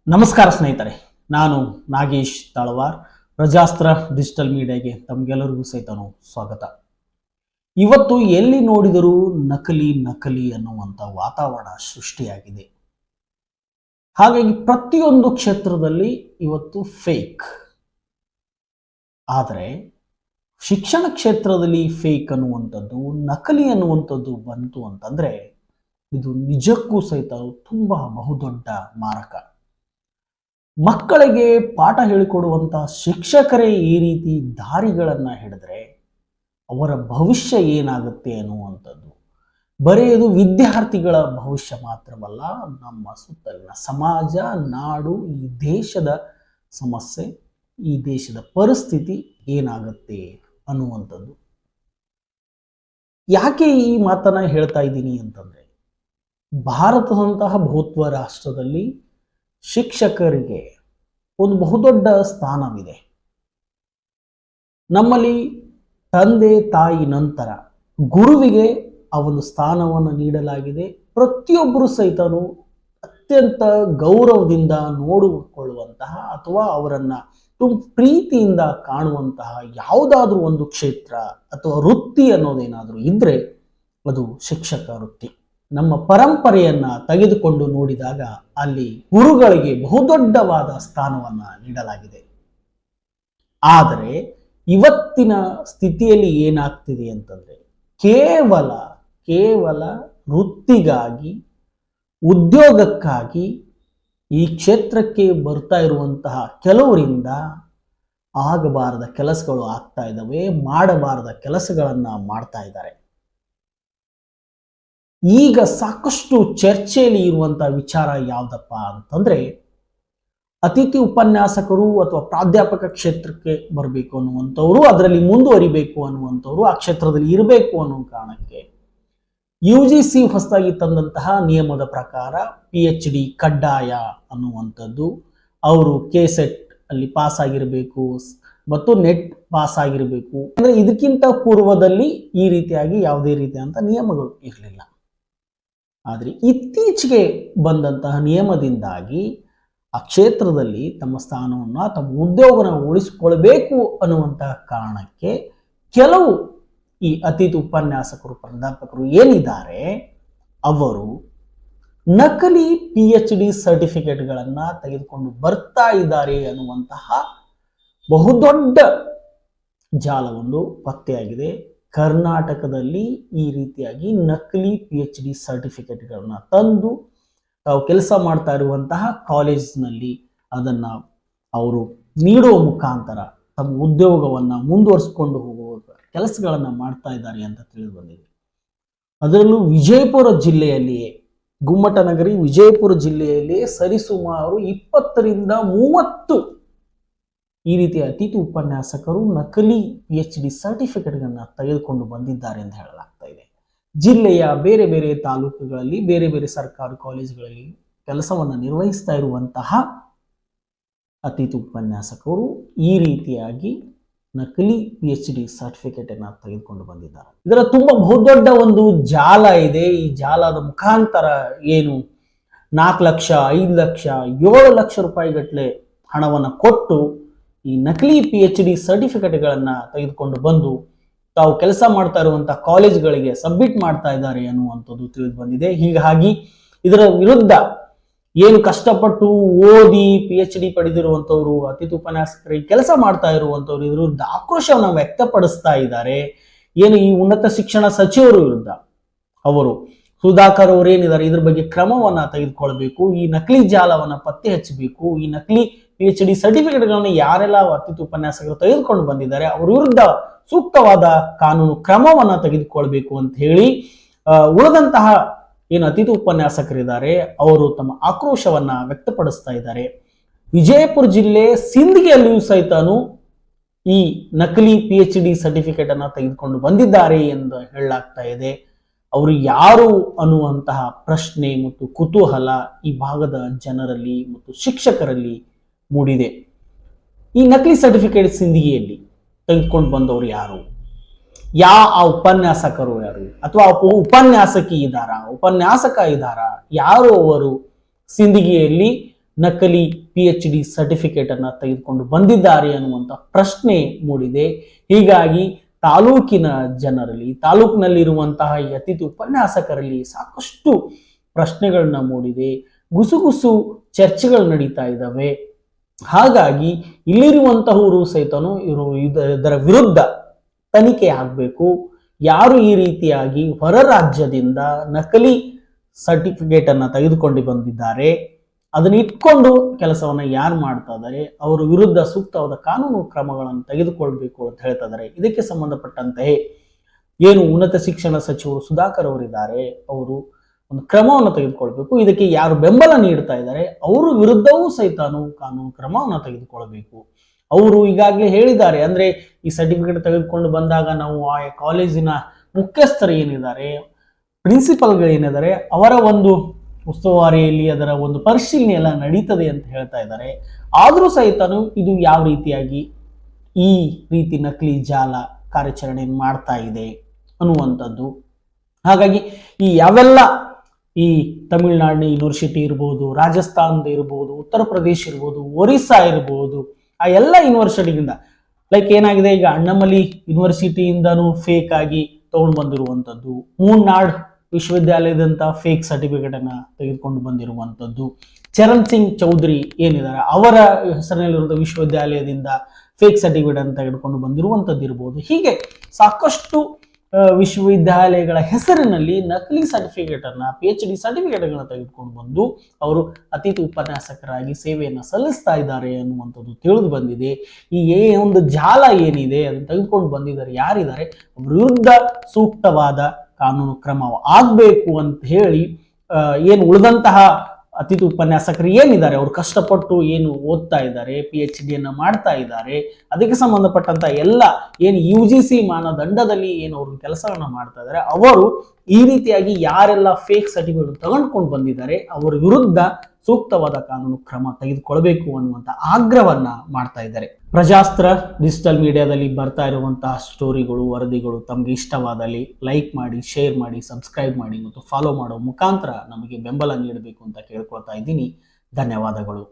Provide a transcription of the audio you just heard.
ನಮಸ್ಕಾರ ಸ್ನೇಹಿತರೆ, ನಾನು ನಾಗೇಶ್ ತಳವಾರ್. ಪ್ರಜಾಸ್ತ್ರ ಡಿಜಿಟಲ್ ಮೀಡಿಯಾಗೆ ತಮಗೆಲ್ಲರಿಗೂ ಸಹಿತನು ಸ್ವಾಗತ. ಇವತ್ತು ಎಲ್ಲಿ ನೋಡಿದರೂ ನಕಲಿ ನಕಲಿ ಅನ್ನುವಂಥ ವಾತಾವರಣ ಸೃಷ್ಟಿಯಾಗಿದೆ. ಹಾಗಾಗಿ ಪ್ರತಿಯೊಂದು ಕ್ಷೇತ್ರದಲ್ಲಿ ಇವತ್ತು ಫೇಕ್. ಆದರೆ ಶಿಕ್ಷಣ ಕ್ಷೇತ್ರದಲ್ಲಿ ಫೇಕ್ ಅನ್ನುವಂಥದ್ದು, ನಕಲಿ ಅನ್ನುವಂಥದ್ದು ಬಂತು ಅಂತಂದ್ರೆ ಇದು ನಿಜಕ್ಕೂ ಸಹಿತ ತುಂಬಾ ಬಹುದೊಡ್ಡ ಮಾರಕ. ಮಕ್ಕಳಿಗೆ ಪಾಠ ಹೇಳಿಕೊಡುವಂಥ ಶಿಕ್ಷಕರೇ ಈ ರೀತಿ ದಾರಿಗಳನ್ನು ಹಿಡಿದ್ರೆ ಅವರ ಭವಿಷ್ಯ ಏನಾಗುತ್ತೆ ಅನ್ನುವಂಥದ್ದು, ಬರೀ ಇದು ವಿದ್ಯಾರ್ಥಿಗಳ ಭವಿಷ್ಯ ಮಾತ್ರವಲ್ಲ, ನಮ್ಮ ಸುತ್ತಲಿನ ಸಮಾಜ, ನಾಡು, ಈ ದೇಶದ ಸಮಸ್ಯೆ, ಈ ದೇಶದ ಪರಿಸ್ಥಿತಿ ಏನಾಗುತ್ತೆ ಅನ್ನುವಂಥದ್ದು. ಯಾಕೆ ಈ ಮಾತನ್ನ ಹೇಳ್ತಾ ಇದ್ದೀನಿ ಅಂತಂದ್ರೆ, ಭಾರತದಂತಹ ಬಹುತ್ವ ರಾಷ್ಟ್ರದಲ್ಲಿ ಶಿಕ್ಷಕರಿಗೆ ಒಂದು ಬಹುದೊಡ್ಡ ಸ್ಥಾನವಿದೆ. ನಮ್ಮಲ್ಲಿ ತಂದೆ ತಾಯಿ ನಂತರ ಗುರುವಿಗೆ ಆ ಒಂದು ಸ್ಥಾನವನ್ನು ನೀಡಲಾಗಿದೆ. ಪ್ರತಿಯೊಬ್ಬರು ಸಹಿತನು ಅತ್ಯಂತ ಗೌರವದಿಂದ ನೋಡಿಕೊಳ್ಳುವಂತಹ ಅಥವಾ ಅವರನ್ನ ಪ್ರೀತಿಯಿಂದ ಕಾಣುವಂತಹ ಯಾವುದಾದ್ರೂ ಒಂದು ಕ್ಷೇತ್ರ ಅಥವಾ ವೃತ್ತಿ ಅನ್ನೋದೇನಾದರೂ ಇದ್ರೆ ಅದು ಶಿಕ್ಷಕ ವೃತ್ತಿ. ನಮ್ಮ ಪರಂಪರೆಯನ್ನ ತೆಗೆದುಕೊಂಡು ನೋಡಿದಾಗ ಅಲ್ಲಿ ಗುರುಗಳಿಗೆ ಬಹುದೊಡ್ಡವಾದ ಸ್ಥಾನವನ್ನ ನೀಡಲಾಗಿದೆ. ಆದರೆ ಇವತ್ತಿನ ಸ್ಥಿತಿಯಲ್ಲಿ ಏನಾಗ್ತಿದೆ ಅಂತಂದ್ರೆ, ಕೇವಲ ವೃತ್ತಿಗಾಗಿ, ಉದ್ಯೋಗಕ್ಕಾಗಿ ಈ ಕ್ಷೇತ್ರಕ್ಕೆ ಬರ್ತಾ ಇರುವಂತಹ ಕೆಲವರಿಂದ ಆಗಬಾರದ ಕೆಲಸಗಳು ಆಗ್ತಾ ಇದ್ದಾವೆ, ಮಾಡಬಾರದ ಕೆಲಸಗಳನ್ನ ಮಾಡ್ತಾ ಇದ್ದಾರೆ. ಈಗ ಸಾಕಷ್ಟು ಚರ್ಚೆಯಲ್ಲಿ ಇರುವಂತಹ ವಿಚಾರ ಯಾವ್ದಪ್ಪ ಅಂತಂದ್ರೆ, ಅತಿಥಿ ಉಪನ್ಯಾಸಕರು ಅಥವಾ ಪ್ರಾಧ್ಯಾಪಕ ಕ್ಷೇತ್ರಕ್ಕೆ ಬರಬೇಕು ಅನ್ನುವಂಥವ್ರು, ಅದರಲ್ಲಿ ಮುಂದುವರಿಬೇಕು ಅನ್ನುವಂಥವ್ರು, ಆ ಕ್ಷೇತ್ರದಲ್ಲಿ ಇರಬೇಕು ಅನ್ನೋ ಕಾರಣಕ್ಕೆ UGC ಹೊಸದಾಗಿ ತಂದಂತಹ ನಿಯಮದ ಪ್ರಕಾರ PhD ಕಡ್ಡಾಯ ಅನ್ನುವಂಥದ್ದು. ಅವರು KCET ಅಲ್ಲಿ ಪಾಸ್ ಆಗಿರಬೇಕು ಮತ್ತು ನೆಟ್ ಪಾಸ್ ಆಗಿರಬೇಕು. ಅಂದ್ರೆ ಇದಕ್ಕಿಂತ ಪೂರ್ವದಲ್ಲಿ ಈ ರೀತಿಯಾಗಿ ಯಾವುದೇ ರೀತಿಯಾದಂಥ ನಿಯಮಗಳು ಇರಲಿಲ್ಲ. ಆದರೆ ಇತ್ತೀಚೆಗೆ ಬಂದಂತಹ ನಿಯಮದಿಂದಾಗಿ ಆ ಕ್ಷೇತ್ರದಲ್ಲಿ ತಮ್ಮ ಸ್ಥಾನವನ್ನು, ತಮ್ಮ ಉದ್ಯೋಗವನ್ನು ಉಳಿಸಿಕೊಳ್ಬೇಕು ಅನ್ನುವಂತಹ ಕಾರಣಕ್ಕೆ ಕೆಲವು ಈ ಅತಿಥಿ ಉಪನ್ಯಾಸಕರು, ಪ್ರಾಧ್ಯಾಪಕರು ಏನಿದ್ದಾರೆ ಅವರು ನಕಲಿ PhD ಸರ್ಟಿಫಿಕೇಟ್ಗಳನ್ನು ತೆಗೆದುಕೊಂಡು ಬರ್ತಾ ಇದ್ದಾರೆ ಅನ್ನುವಂತಹ ಬಹುದೊಡ್ಡ ಜಾಲವೊಂದು ಪತ್ತೆಯಾಗಿದೆ. ಕರ್ನಾಟಕದಲ್ಲಿ ಈ ರೀತಿಯಾಗಿ ನಕಲಿ PhD ಸರ್ಟಿಫಿಕೇಟ್ಗಳನ್ನ ತಂದು ತಾವು ಕೆಲಸ ಮಾಡ್ತಾ ಇರುವಂತಹ ಕಾಲೇಜ್ನಲ್ಲಿ ಅದನ್ನ ಅವರು ನೀಡುವ ಮುಖಾಂತರ ತಮ್ಮ ಉದ್ಯೋಗವನ್ನ ಮುಂದುವರಿಸಿಕೊಂಡು ಹೋಗುವ ಕೆಲಸಗಳನ್ನ ಮಾಡ್ತಾ ಇದ್ದಾರೆ ಅಂತ ತಿಳಿದು ಬಂದಿದೆ. ಅದರಲ್ಲೂ ವಿಜಯಪುರ ಜಿಲ್ಲೆಯಲ್ಲಿಯೇ, ಗುಮ್ಮಟನಗರಿ ವಿಜಯಪುರ ಜಿಲ್ಲೆಯಲ್ಲಿಯೇ ಸರಿಸುಮಾರು 20 ರಿಂದ 30 ಈ ರೀತಿಯ ಅತಿಥಿ ಉಪನ್ಯಾಸಕರು ನಕಲಿ PhD ಸರ್ಟಿಫಿಕೇಟ್ಗಳನ್ನ ತೆಗೆದುಕೊಂಡು ಬಂದಿದ್ದಾರೆ ಎಂದು ಹೇಳಲಾಗ್ತಾ ಇದೆ. ಜಿಲ್ಲೆಯ ಬೇರೆ ಬೇರೆ ತಾಲೂಕುಗಳಲ್ಲಿ, ಬೇರೆ ಬೇರೆ ಸರ್ಕಾರಿ ಕಾಲೇಜುಗಳಲ್ಲಿ ಕೆಲಸವನ್ನು ನಿರ್ವಹಿಸ್ತಾ ಇರುವಂತಹ ಅತಿಥಿ ಉಪನ್ಯಾಸಕರು ಈ ರೀತಿಯಾಗಿ ನಕಲಿ PhD ಸರ್ಟಿಫಿಕೇಟ್ ಅನ್ನ ತೆಗೆದುಕೊಂಡು ಬಂದಿದ್ದಾರೆ. ಇದರ ತುಂಬಾ ಬಹುದೊಡ್ಡ ಒಂದು ಜಾಲ ಇದೆ. ಈ ಜಾಲದ ಮುಖಾಂತರ ಏನು 4 ಲಕ್ಷ, 5 ಲಕ್ಷ, 7 ಲಕ್ಷ ರೂಪಾಯಿ ಗಟ್ಟಲೆ ಹಣವನ್ನು ಕೊಟ್ಟು ಈ ನಕಲಿ PhD ಸರ್ಟಿಫಿಕೇಟ್ಗಳನ್ನ ತೆಗೆದುಕೊಂಡು ಬಂದು ತಾವು ಕೆಲಸ ಮಾಡ್ತಾ ಇರುವಂತಹ ಕಾಲೇಜ್ಗಳಿಗೆ ಸಬ್ಮಿಟ್ ಮಾಡ್ತಾ ಇದ್ದಾರೆ ಅನ್ನುವಂಥದ್ದು ತಿಳಿದು ಬಂದಿದೆ. ಹೀಗಾಗಿ ಇದರ ವಿರುದ್ಧ ಏನು ಕಷ್ಟಪಟ್ಟು ಓದಿ PhD ಪಡೆದಿರುವಂಥವ್ರು, ಅತಿಥಿ ಉಪನ್ಯಾಸಕರಿಗೆ ಕೆಲಸ ಮಾಡ್ತಾ ಇರುವಂಥವ್ರು ಇದ್ರ ವಿರುದ್ಧ ಆಕ್ರೋಶವನ್ನು ವ್ಯಕ್ತಪಡಿಸ್ತಾ ಇದ್ದಾರೆ. ಏನು ಈ ಉನ್ನತ ಶಿಕ್ಷಣ ಸಚಿವರು ವಿರುದ್ಧ ಅವರು ಸುಧಾಕರ್ ಅವರು ಏನಿದ್ದಾರೆ ಇದ್ರ ಬಗ್ಗೆ ಕ್ರಮವನ್ನ ತೆಗೆದುಕೊಳ್ಬೇಕು, ಈ ನಕಲಿ ಜಾಲವನ್ನ ಪತ್ತೆ ಹಚ್ಚಬೇಕು, ಈ ನಕಲಿ PhD ಸರ್ಟಿಫಿಕೇಟ್ಗಳನ್ನು ಯಾರೆಲ್ಲ ಅತಿಥಿ ಉಪನ್ಯಾಸಕರು ತೆಗೆದುಕೊಂಡು ಬಂದಿದ್ದಾರೆ ಅವರ ವಿರುದ್ಧ ಸೂಕ್ತವಾದ ಕಾನೂನು ಕ್ರಮವನ್ನ ತೆಗೆದುಕೊಳ್ಬೇಕು ಅಂತ ಹೇಳಿ ಉಳಿದಂತಹ ಏನು ಅತಿಥಿ ಉಪನ್ಯಾಸಕರಿದ್ದಾರೆ ಅವರು ತಮ್ಮ ಆಕ್ರೋಶವನ್ನ ವ್ಯಕ್ತಪಡಿಸ್ತಾ ಇದ್ದಾರೆ. ವಿಜಯಪುರ ಜಿಲ್ಲೆ ಸಿಂದಗಿಯಲ್ಲಿಯೂ ಸಹಿತನು ಈ ನಕಲಿ PhD ಸರ್ಟಿಫಿಕೇಟ್ ಅನ್ನ ತೆಗೆದುಕೊಂಡು ಬಂದಿದ್ದಾರೆ ಎಂದು ಹೇಳಲಾಗ್ತಾ ಇದೆ. ಅವರು ಯಾರು ಅನ್ನುವಂತಹ ಪ್ರಶ್ನೆ ಮತ್ತು ಕುತೂಹಲ ಈ ಭಾಗದ ಜನರಲ್ಲಿ ಮತ್ತು ಶಿಕ್ಷಕರಲ್ಲಿ ಮೂಡಿದೆ. ಈ ನಕಲಿ ಸರ್ಟಿಫಿಕೇಟ್ ಸಿಂದಗಿಯಲ್ಲಿ ತೆಗೆದುಕೊಂಡು ಬಂದವರು ಯಾರು, ಆ ಉಪನ್ಯಾಸಕರು ಯಾರು, ಅಥವಾ ಉಪನ್ಯಾಸಕ ಇದ್ದಾರಾ ಯಾರು ಅವರು ಸಿಂದಗಿಯಲ್ಲಿ ನಕಲಿ PhD ಸರ್ಟಿಫಿಕೇಟ್ ಅನ್ನ ತೆಗೆದುಕೊಂಡು ಬಂದಿದ್ದಾರೆ ಅನ್ನುವಂಥ ಪ್ರಶ್ನೆ ಮೂಡಿದೆ. ಹೀಗಾಗಿ ತಾಲೂಕಿನ ಜನರಲ್ಲಿ, ತಾಲೂಕಿನಲ್ಲಿರುವಂತಹ ಈ ಅತಿಥಿ ಉಪನ್ಯಾಸಕರಲ್ಲಿ ಸಾಕಷ್ಟು ಪ್ರಶ್ನೆಗಳನ್ನ ಮೂಡಿದೆ. ಗುಸುಗುಸು ಚರ್ಚೆಗಳು ನಡೀತಾ ಇದ್ದಾವೆ. ಹಾಗಾಗಿ ಇಲ್ಲಿರುವಂತಹವರು ಸಹಿತನು ಇದರ ವಿರುದ್ಧ ತನಿಖೆ ಆಗಬೇಕು. ಯಾರು ಈ ರೀತಿಯಾಗಿ ಹೊರ ರಾಜ್ಯದಿಂದ ನಕಲಿ ಸರ್ಟಿಫಿಕೇಟ್ ಅನ್ನ ತೆಗೆದುಕೊಂಡು ಬಂದಿದ್ದಾರೆ, ಅದನ್ನ ಇಟ್ಕೊಂಡು ಕೆಲಸವನ್ನ ಯಾರು ಮಾಡ್ತಾ ಇದ್ದಾರೆ, ಅವರ ವಿರುದ್ಧ ಸೂಕ್ತವಾದ ಕಾನೂನು ಕ್ರಮಗಳನ್ನು ತೆಗೆದುಕೊಳ್ಬೇಕು ಅಂತ ಹೇಳ್ತಾ ಇದ್ದಾರೆ. ಇದಕ್ಕೆ ಸಂಬಂಧಪಟ್ಟಂತೆ ಏನು ಉನ್ನತ ಶಿಕ್ಷಣ ಸಚಿವರು ಸುಧಾಕರ್ ಅವರಿದ್ದಾರೆ, ಅವರು ಒಂದು ಕ್ರಮವನ್ನು ತೆಗೆದುಕೊಳ್ಬೇಕು. ಇದಕ್ಕೆ ಯಾರು ಬೆಂಬಲ ನೀಡ್ತಾ ಇದ್ದಾರೆ ಅವರ ವಿರುದ್ಧವೂ ಸಹಿತಾನು ಕಾನೂನು ಕ್ರಮವನ್ನು ತೆಗೆದುಕೊಳ್ಬೇಕು. ಅವರು ಈಗಾಗಲೇ ಹೇಳಿದ್ದಾರೆ, ಅಂದ್ರೆ ಈ ಸರ್ಟಿಫಿಕೇಟ್ ತೆಗೆದುಕೊಂಡು ಬಂದಾಗ ನಾವು ಆ ಕಾಲೇಜಿನ ಮುಖ್ಯಸ್ಥರು ಏನಿದ್ದಾರೆ, ಪ್ರಿನ್ಸಿಪಲ್ಗಳು ಏನಿದ್ದಾರೆ, ಅವರ ಒಂದು ಉಸ್ತುವಾರಿಯಲ್ಲಿ ಅದರ ಒಂದು ಪರಿಶೀಲನೆ ಎಲ್ಲ ನಡೀತದೆ ಅಂತ ಹೇಳ್ತಾ ಇದ್ದಾರೆ. ಆದರೂ ಸಹಿತನು ಇದು ಯಾವ ರೀತಿಯಾಗಿ ಈ ರೀತಿ ನಕಲಿ ಜಾಲ ಕಾರ್ಯಾಚರಣೆ ಮಾಡ್ತಾ ಇದೆ ಅನ್ನುವಂಥದ್ದು. ಹಾಗಾಗಿ ಈ ಯಾವೆಲ್ಲ ಈ ತಮಿಳುನಾಡಿನ ಯೂನಿವರ್ಸಿಟಿ ಇರ್ಬೋದು, ರಾಜಸ್ಥಾನದ ಇರ್ಬೋದು, ಉತ್ತರ ಪ್ರದೇಶ ಇರ್ಬೋದು, ಒರಿಸ್ಸಾ ಇರ್ಬೋದು, ಆ ಎಲ್ಲ ಯೂನಿವರ್ಸಿಟಿಯಿಂದ ಲೈಕ್ ಏನಾಗಿದೆ, ಈಗ ಅಣ್ಣಮಲಿ ಯೂನಿವರ್ಸಿಟಿಯಿಂದನೂ ಫೇಕ್ ಆಗಿ ತಗೊಂಡು ಬಂದಿರುವಂಥದ್ದು, ಮೂರ್ನಾಡ್ ವಿಶ್ವವಿದ್ಯಾಲಯದಂತ ಫೇಕ್ ಸರ್ಟಿಫಿಕೇಟ್ ಅನ್ನ ತೆಗೆದುಕೊಂಡು ಬಂದಿರುವಂಥದ್ದು, ಚರಣ್ ಸಿಂಗ್ ಚೌಧರಿ ಏನಿದ್ದಾರೆ ಅವರ ಹೆಸರಿನಲ್ಲಿರುವಂತಹ ವಿಶ್ವವಿದ್ಯಾಲಯದಿಂದ ಫೇಕ್ ಸರ್ಟಿಫಿಕೇಟ್ ಅನ್ನು ತೆಗೆದುಕೊಂಡು ಬಂದಿರುವಂಥದ್ದು ಇರ್ಬೋದು. ಹೀಗೆ ಸಾಕಷ್ಟು ವಿಶ್ವವಿದ್ಯಾಲಯಗಳ ಹೆಸರಿನಲ್ಲಿ ನಕಲಿ ಸರ್ಟಿಫಿಕೇಟ್ ಅನ್ನ, PhD ಸರ್ಟಿಫಿಕೇಟ್ ಗಳನ್ನ ತೆಗೆದುಕೊಂಡು ಬಂದು ಅವರು ಅತಿಥಿ ಉಪನ್ಯಾಸಕರಾಗಿ ಸೇವೆಯನ್ನು ಸಲ್ಲಿಸ್ತಾ ಇದ್ದಾರೆ ಅನ್ನುವಂಥದ್ದು ತಿಳಿದು ಬಂದಿದೆ. ಈ ಒಂದು ಜಾಲ ಏನಿದೆ ಅದನ್ನು ತೆಗೆದುಕೊಂಡು ಬಂದಿದ್ದಾರೆ ಯಾರಿದ್ದಾರೆ, ಅವ್ರ ವಿರುದ್ಧ ಸೂಕ್ತವಾದ ಕಾನೂನು ಕ್ರಮ ಆಗ್ಬೇಕು ಅಂತ ಹೇಳಿ ಏನು ಉಳಿದಂತಹ ಅತಿಥಿ ಉಪನ್ಯಾಸಕರು ಏನಿದ್ದಾರೆ, ಅವರು ಕಷ್ಟಪಟ್ಟು ಏನು ಓದ್ತಾ ಇದ್ದಾರೆ, PhD ಅನ್ನ ಮಾಡ್ತಾ ಇದ್ದಾರೆ, ಅದಕ್ಕೆ ಸಂಬಂಧಪಟ್ಟಂತ ಎಲ್ಲ ಏನು UGC ಮಾನದಂಡದಲ್ಲಿ ಏನು ಅವರು ಕೆಲಸವನ್ನ ಮಾಡ್ತಾ ಇದ್ದಾರೆ, ಅವರು ಈ ರೀತಿಯಾಗಿ ಯಾರೆಲ್ಲ ಫೇಕ್ ಸರ್ಟಿಫಿಕೇಟ್ ತಗೊಂಡ್ಕೊಂಡು ಬಂದಿದ್ದಾರೆ ಅವರ ವಿರುದ್ಧ ಸೂಕ್ತವಾದ ಕಾನೂನು ಕ್ರಮ ತೆಗೆದುಕೊಳ್ಬೇಕು ಅನ್ನುವಂಥ ಆಗ್ರಹವನ್ನ ಮಾಡ್ತಾ ಇದ್ದಾರೆ. ಪ್ರಜಾಸ್ತ್ರ ಡಿಜಿಟಲ್ ಮೀಡಿಯಾದಲ್ಲಿ ಬರ್ತಾ ಇರುವಂತಹ ಸ್ಟೋರಿಗಳು, ವರದಿಗಳು ತಮಗೆ ಇಷ್ಟವಾದಲ್ಲಿ ಲೈಕ್ ಮಾಡಿ, ಶೇರ್ ಮಾಡಿ, ಸಬ್ಸ್ಕ್ರೈಬ್ ಮಾಡಿ ಮತ್ತು ಫಾಲೋ ಮಾಡೋ ಮುಖಾಂತರ ನಮಗೆ ಬೆಂಬಲ ನೀಡಬೇಕು ಅಂತ ಕೇಳ್ಕೊಳ್ತಾ ಇದ್ದೀನಿ. ಧನ್ಯವಾದಗಳು.